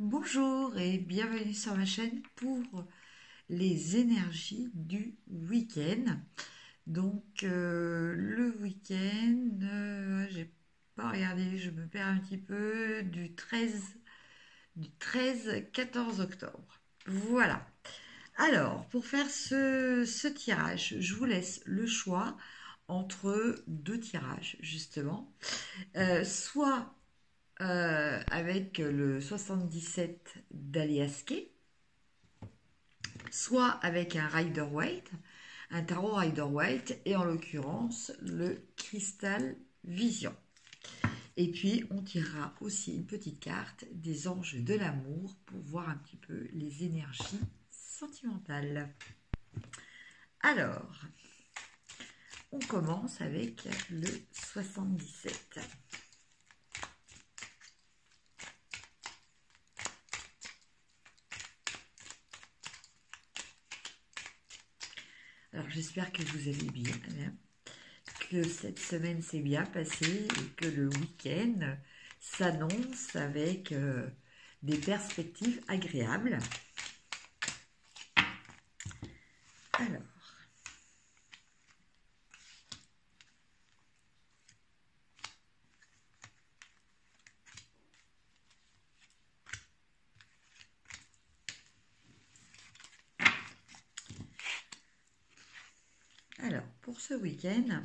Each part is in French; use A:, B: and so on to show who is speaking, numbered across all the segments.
A: Bonjour et bienvenue sur ma chaîne pour les énergies du week-end. Le week-end, j'ai pas regardé, je me perds un petit peu, du 14 octobre. Voilà. Alors, pour faire ce tirage, je vous laisse le choix entre deux tirages, justement. Soit avec le 77 d'Aliaské, soit avec un Rider-Waite, un tarot Rider-Waite, et en l'occurrence le Cristal Vision. Et puis on tirera aussi une petite carte des anges de l'amour pour voir un petit peu les énergies sentimentales. Alors, on commence avec le 77. Alors j'espère que vous allez bien, que cette semaine s'est bien passée et que le week-end s'annonce avec des perspectives agréables. Alors, pour ce week-end,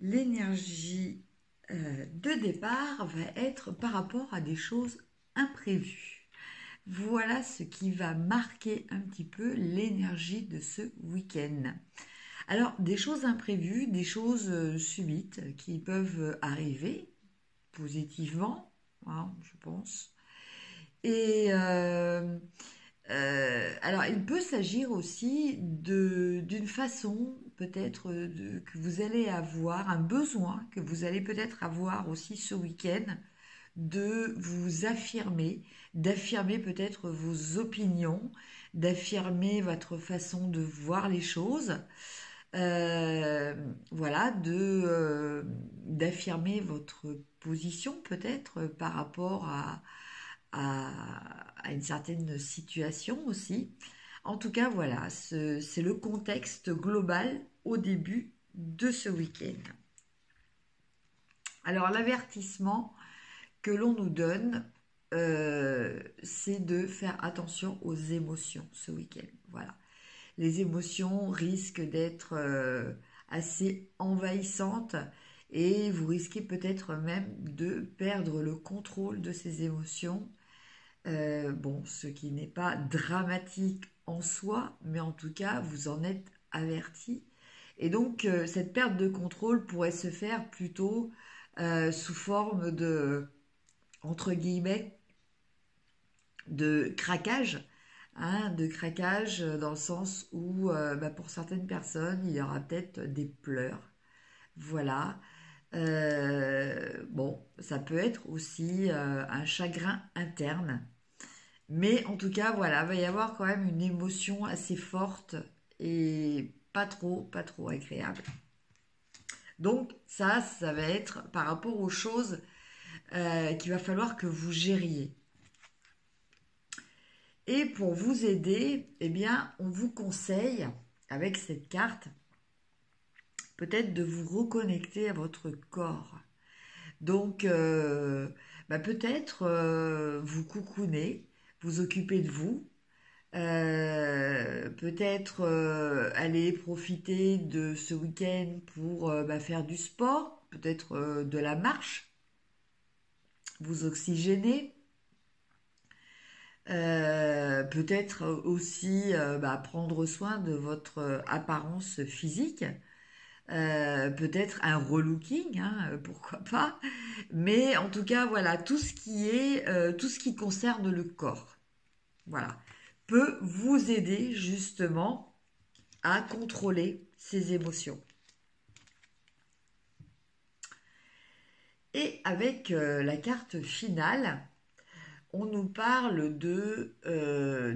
A: l'énergie de départ va être par rapport à des choses imprévues. Voilà ce qui va marquer un petit peu l'énergie de ce week-end. Alors, des choses imprévues, des choses subites qui peuvent arriver positivement, hein, je pense. Et alors, il peut s'agir aussi d'une façon peut-être que vous allez avoir, un besoin que vous allez peut-être avoir aussi ce week-end de vous affirmer, d'affirmer peut-être vos opinions, d'affirmer votre façon de voir les choses. Voilà, d'affirmer votre position peut-être par rapport à une certaine situation aussi. En tout cas, voilà, c'est le contexte global au début de ce week-end. Alors, l'avertissement que l'on nous donne, c'est de faire attention aux émotions ce week-end. Voilà. Les émotions risquent d'être assez envahissantes et vous risquez peut-être même de perdre le contrôle de ces émotions. Bon, ce qui n'est pas dramatique en soi, mais en tout cas, vous en êtes averti. Et donc, cette perte de contrôle pourrait se faire plutôt sous forme de, entre guillemets, de craquage, hein, de craquage dans le sens où, pour certaines personnes, il y aura peut-être des pleurs. Voilà. Bon, ça peut être aussi un chagrin interne. Mais en tout cas, voilà, il va y avoir quand même une émotion assez forte et pas trop agréable. Donc ça va être par rapport aux choses qu'il va falloir que vous gériez. Et pour vous aider, eh bien, on vous conseille, avec cette carte, peut-être de vous reconnecter à votre corps. Donc, peut-être vous coucouner, vous occuper de vous, peut-être aller profiter de ce week-end pour faire du sport, peut-être de la marche, vous oxygéner. Peut-être aussi prendre soin de votre apparence physique, peut-être un relooking, hein, pourquoi pas, mais en tout cas voilà tout ce qui est tout ce qui concerne le corps, voilà, peut vous aider justement à contrôler ses émotions. Et avec la carte finale, on nous parle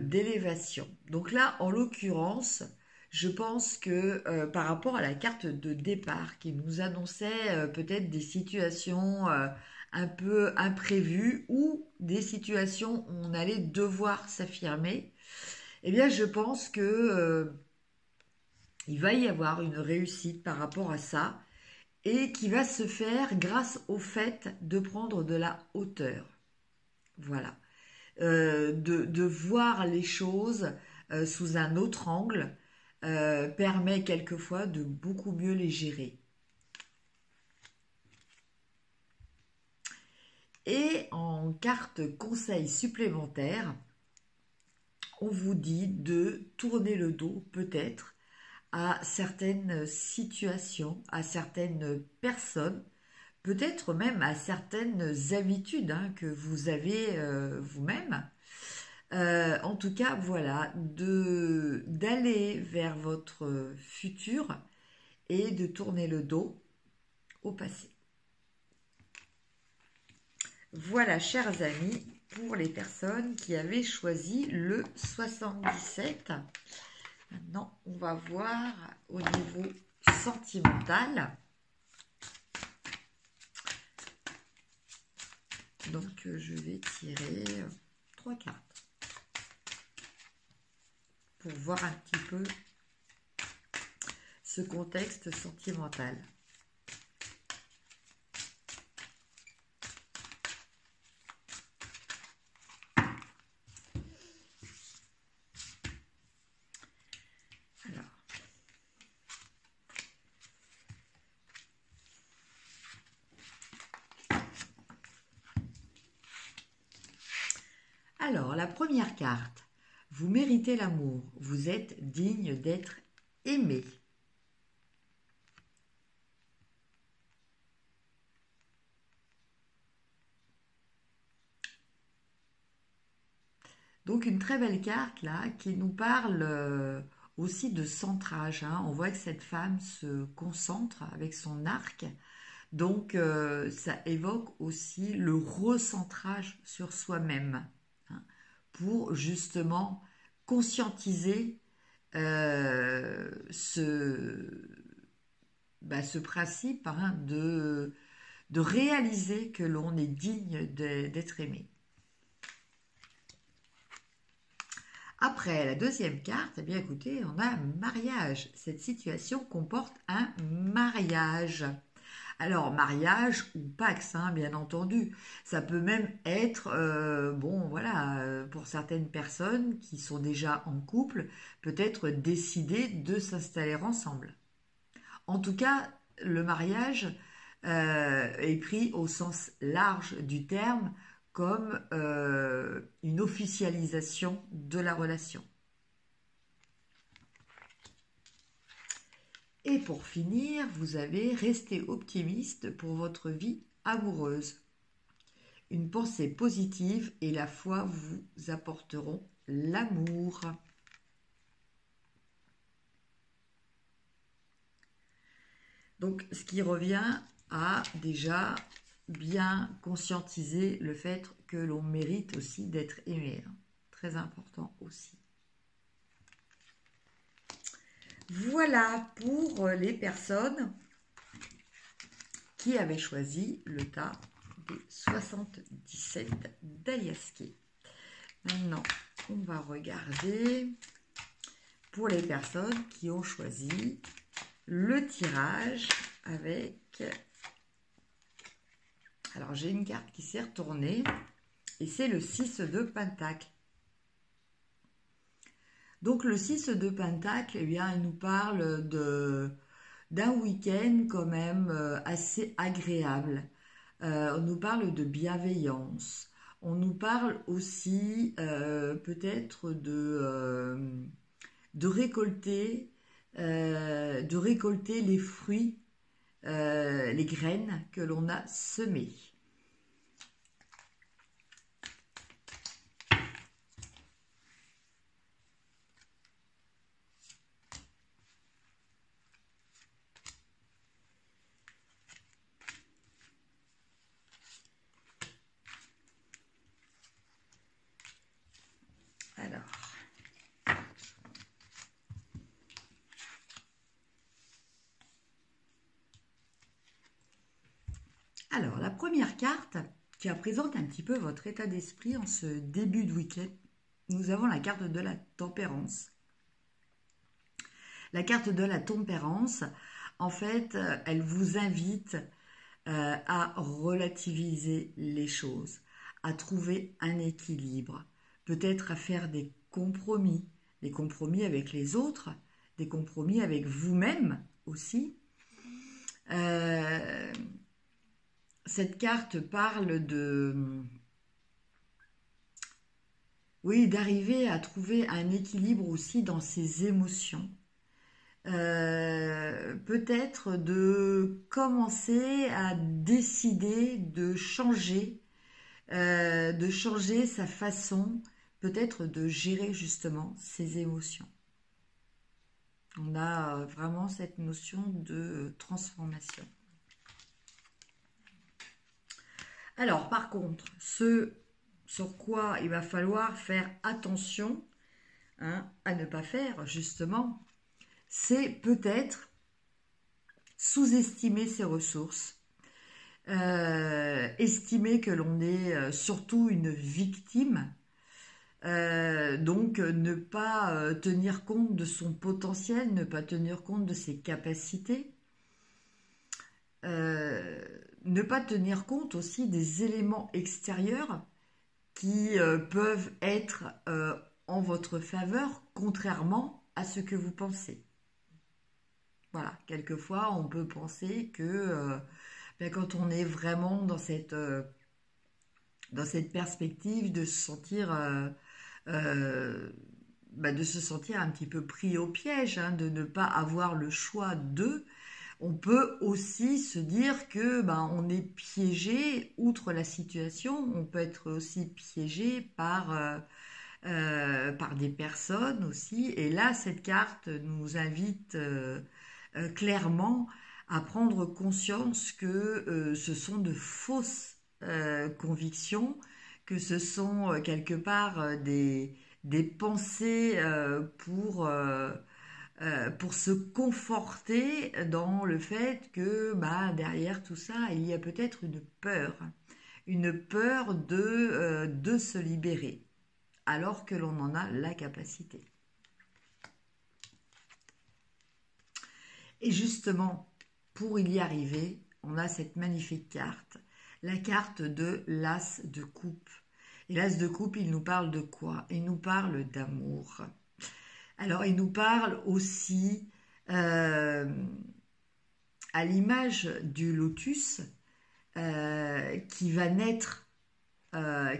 A: d'élévation. Donc là, en l'occurrence, Je pense que par rapport à la carte de départ qui nous annonçait peut-être des situations un peu imprévues ou des situations où on allait devoir s'affirmer, eh bien je pense que il va y avoir une réussite par rapport à ça et qui va se faire grâce au fait de prendre de la hauteur. Voilà. De voir les choses sous un autre angle permet quelquefois de beaucoup mieux les gérer. Et en carte conseil supplémentaire, on vous dit de tourner le dos peut-être à certaines situations, à certaines personnes, peut-être même à certaines habitudes que vous avez vous-même. En tout cas, voilà, d'aller vers votre futur et de tourner le dos au passé. Voilà, chers amis, pour les personnes qui avaient choisi le 77. Maintenant, on va voir au niveau sentimental. Donc, je vais tirer 3 cartes pour voir un petit peu ce contexte sentimental. Alors, la première carte, vous méritez l'amour, vous êtes digne d'être aimé. Donc une très belle carte là qui nous parle aussi de centrage. On voit que cette femme se concentre avec son arc. Donc ça évoque aussi le recentrage sur soi-même pour justement conscientiser ce principe de réaliser que l'on est digne d'être aimé. Après la deuxième carte, eh bien écoutez, on a un mariage. Cette situation comporte un mariage. Alors, mariage ou pax, bien entendu. Ça peut même être, pour certaines personnes qui sont déjà en couple, peut-être décider de s'installer ensemble. En tout cas, le mariage est pris au sens large du terme comme une officialisation de la relation. Et pour finir, vous avez resté optimiste pour votre vie amoureuse. Une pensée positive et la foi vous apporteront l'amour. Donc, ce qui revient à déjà bien conscientiser le fait que l'on mérite aussi d'être aimé. Très important aussi. Voilà pour les personnes qui avaient choisi le tas des 77 d'Aliaské. Maintenant, on va regarder pour les personnes qui ont choisi le tirage avec... Alors, j'ai une carte qui s'est retournée et c'est le 6 de Pentacle. Donc, le 6 de Pentacle, eh bien, il nous parle d'un week-end quand même assez agréable. On nous parle de bienveillance. On nous parle aussi peut-être de récolter les fruits, les graines que l'on a semées. Alors, Alors, la première carte qui représente un petit peu votre état d'esprit en ce début de week-end, nous avons la carte de la tempérance. La carte de la tempérance, en fait, elle vous invite à relativiser les choses, à trouver un équilibre, peut-être à faire des compromis avec les autres, des compromis avec vous-même aussi. Cette carte parle oui, d'arriver à trouver un équilibre aussi dans ses émotions. Peut-être de commencer à décider de changer sa façon, peut-être de gérer justement ses émotions. On a vraiment cette notion de transformation. Alors, par contre, ce sur quoi il va falloir faire attention à ne pas faire, justement, c'est peut-être sous-estimer ses ressources, estimer que l'on est surtout une victime, donc ne pas tenir compte de son potentiel, ne pas tenir compte de ses capacités, ne pas tenir compte aussi des éléments extérieurs qui peuvent être en votre faveur, contrairement à ce que vous pensez. Voilà, quelquefois on peut penser que quand on est vraiment dans cette perspective de se sentir un petit peu pris au piège, de ne pas avoir le choix on peut aussi se dire que on est piégé outre la situation, on peut être aussi piégé par des personnes aussi. Et là, cette carte nous invite clairement à prendre conscience que ce sont de fausses convictions, que ce sont quelque part des pensées pour se conforter dans le fait que derrière tout ça, il y a peut-être une peur de se libérer, alors que l'on en a la capacité. Et justement, pour y arriver, on a cette magnifique carte, la carte de l'As de coupe. Et l'As de coupe, il nous parle de quoi? Il nous parle d'amour. Alors, il nous parle aussi, à l'image du lotus, qui va naître,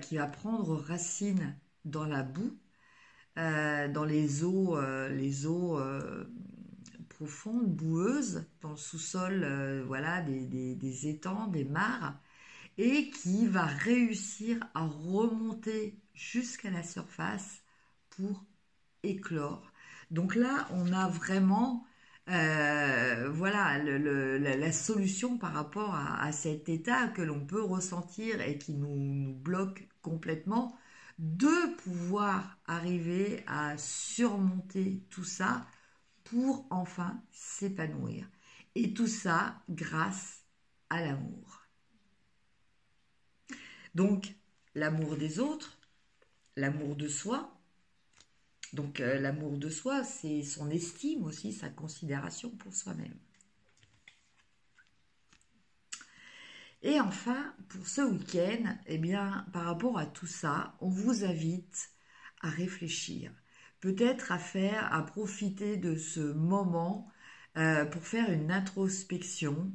A: qui va prendre racine dans la boue, dans les eaux profondes, boueuses, dans le sous-sol, des étangs, des mares, et qui va réussir à remonter jusqu'à la surface pour éclore. Donc là, on a vraiment la solution par rapport à cet état que l'on peut ressentir et qui nous bloque complètement, de pouvoir arriver à surmonter tout ça pour enfin s'épanouir. Et tout ça grâce à l'amour. Donc, l'amour des autres, l'amour de soi. Donc, l'amour de soi, c'est son estime aussi, sa considération pour soi-même. Et enfin, pour ce week-end, par rapport à tout ça, on vous invite à réfléchir. Peut-être à profiter de ce moment pour faire une introspection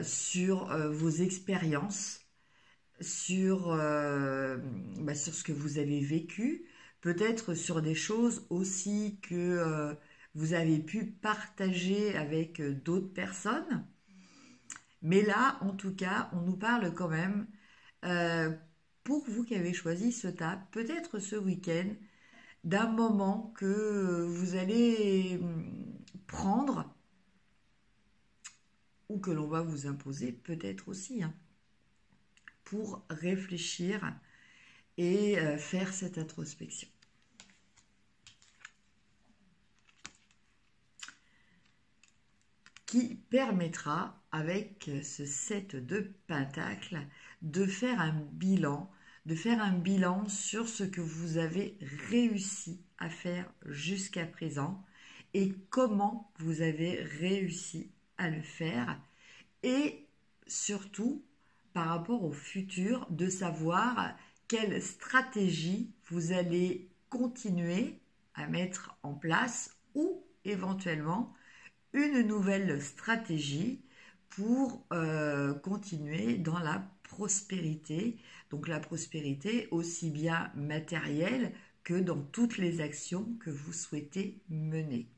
A: sur vos expériences, sur ce que vous avez vécu, peut-être sur des choses aussi que vous avez pu partager avec d'autres personnes. Mais là, en tout cas, on nous parle quand même, pour vous qui avez choisi ce TAP, peut-être ce week-end, d'un moment que vous allez prendre ou que l'on va vous imposer peut-être aussi, pour réfléchir et faire cette introspection. qui permettra, avec ce 7 de Pentacle, de faire un bilan, sur ce que vous avez réussi à faire jusqu'à présent et comment vous avez réussi à le faire, et surtout par rapport au futur, de savoir quelle stratégie vous allez continuer à mettre en place, ou éventuellement une nouvelle stratégie pour continuer dans la prospérité. Donc la prospérité aussi bien matérielle que dans toutes les actions que vous souhaitait mener.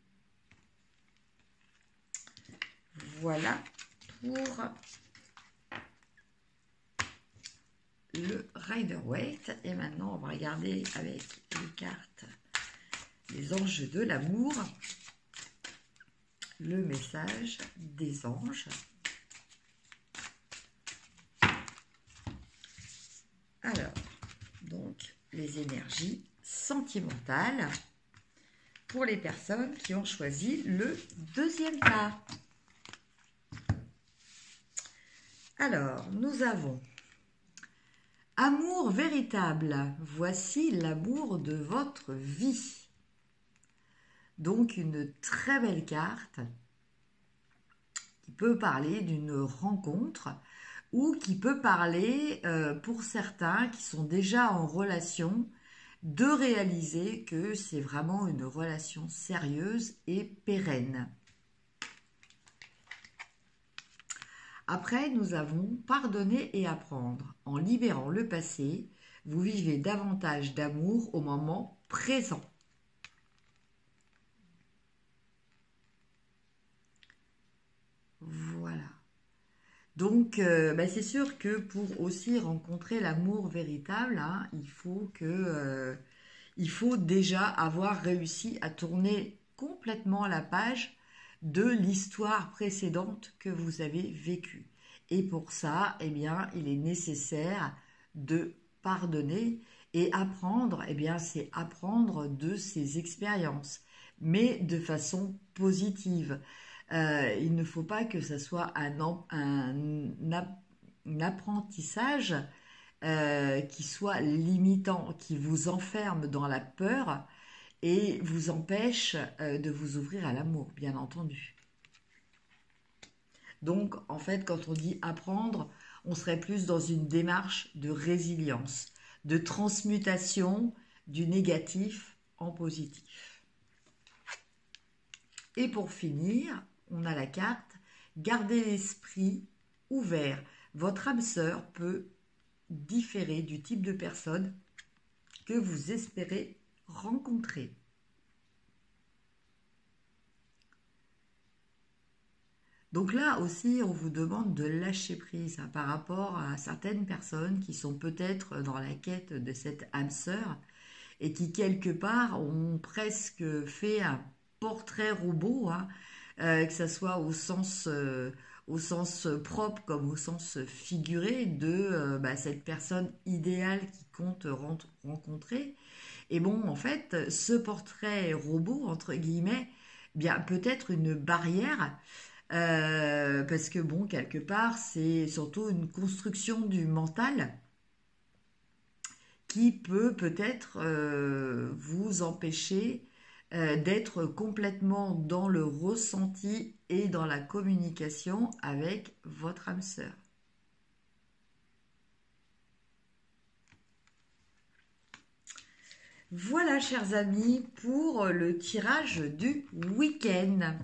A: Voilà pour le Rider-Waite. Et maintenant, on va regarder avec les cartes les anges de l'amour, le message des anges. Alors, donc, les énergies sentimentales pour les personnes qui ont choisi le deuxième pas. Alors, nous avons amour véritable. Voici l'amour de votre vie. Donc, une très belle carte qui peut parler d'une rencontre, ou qui peut parler, pour certains qui sont déjà en relation, de réaliser que c'est vraiment une relation sérieuse et pérenne. Après, nous avons pardonner et apprendre. En libérant le passé, vous vivez davantage d'amour au moment présent. Voilà. Donc, c'est sûr que pour aussi rencontrer l'amour véritable, hein, il faut déjà avoir réussi à tourner complètement la page de l'histoire précédente que vous avez vécue. Et pour ça, eh bien, il est nécessaire de pardonner et apprendre. Eh bien, c'est apprendre de ces expériences, mais de façon positive. Il ne faut pas que ce soit un apprentissage qui soit limitant, qui vous enferme dans la peur et vous empêche de vous ouvrir à l'amour, bien entendu. Donc, en fait, quand on dit apprendre, on serait plus dans une démarche de résilience, de transmutation du négatif en positif. Et pour finir, on a la carte « Gardez l'esprit ouvert ». Votre âme sœur peut différer du type de personne que vous espérez rencontrer. Donc là aussi, on vous demande de lâcher prise par rapport à certaines personnes qui sont peut-être dans la quête de cette âme sœur et qui, quelque part, ont presque fait un portrait robot, hein, que ce soit au sens propre comme au sens figuré de cette personne idéale qui compte rencontrer. Et bon, en fait, ce portrait robot, entre guillemets, bien peut-être une barrière, parce que bon, quelque part, c'est surtout une construction du mental qui peut peut-être vous empêcher d'être complètement dans le ressenti et dans la communication avec votre âme sœur. Voilà, chers amis, pour le tirage du week-end.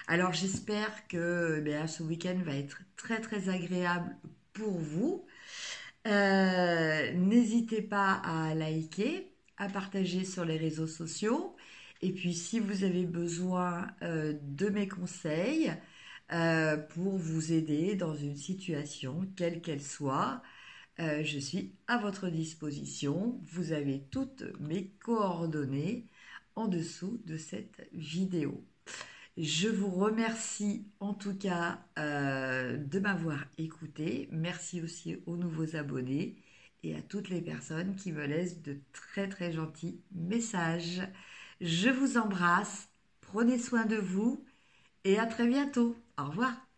A: Alors, j'espère que ce week-end va être très, très agréable pour vous. N'hésitez pas à liker, à partager sur les réseaux sociaux. Et puis, si vous avez besoin de mes conseils pour vous aider dans une situation, quelle qu'elle soit, je suis à votre disposition. Vous avez toutes mes coordonnées en dessous de cette vidéo. Je vous remercie en tout cas de m'avoir écouté. Merci aussi aux nouveaux abonnés et à toutes les personnes qui me laissent de très très gentils messages. Je vous embrasse, prenez soin de vous et à très bientôt. Au revoir.